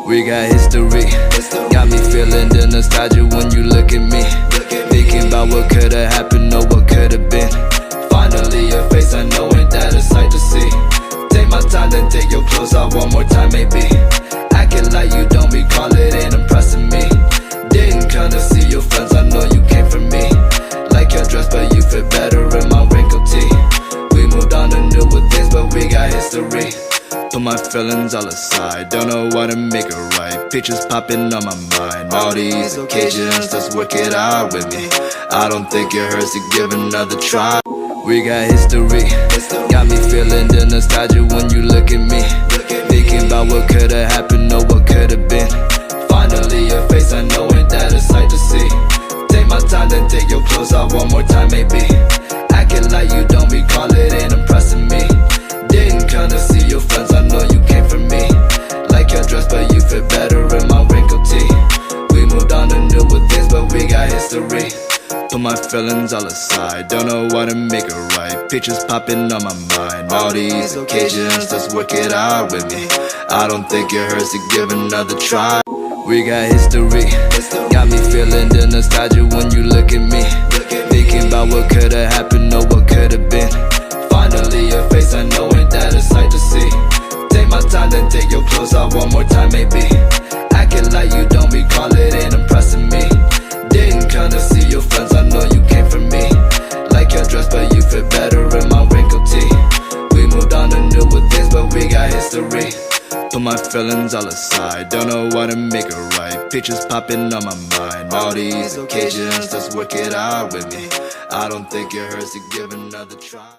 We got history. Got me feeling the nostalgia when you look at me. Thinking about what could've happened or what could've been. Finally your face, I know ain't that a sight to see. Take my time, then take your clothes off one more time maybe. Acting like you don't recall it, ain't impressing me. Didn't come to see your friends, I know you came for me. Like your dress, but you fit better in my wrinkled tee. We moved on to newer things, but we got history. Put my feelings all aside, don't know what to make it right. Pictures popping on my mind, all these occasions, let's work it out with me. I don't think it hurts to give another try. We got history. Got me feeling the nostalgia when you look at me. Thinking about what could've happened or what could've been. Finally your face, I know ain't that a sight to see. Take my time, then take your clothes off one more time maybe. Acting like you don't recall it, ain't impressing me. Didn't come to see your friends, I know you came for me. Like your dress, but you fit better in my wrinkled tee. We moved on to newer things, but we got history. Put my feelings all aside, don't know what to make it right. Pictures popping on my mind, all these occasions, let's work it out with me. I don't think it hurts to give another try. We got history. Got me feeling the nostalgia when you look at me. Thinking about what could've happened or what could've been. Finally your face, I know ain't that a sight to see. Take my time, then take your clothes off one more time maybe. Acting like you don't recall it, ain't impressing me. Didn't come to see your friends, I know you came for me. Like your dress, but you fit better in my wrinkled tee. We moved on to newer things, but we got history. Put my feelings all aside, don't know what to make it right. Pictures popping on my mind, all these occasions, let's work it out with me. I don't think it hurts to give another try.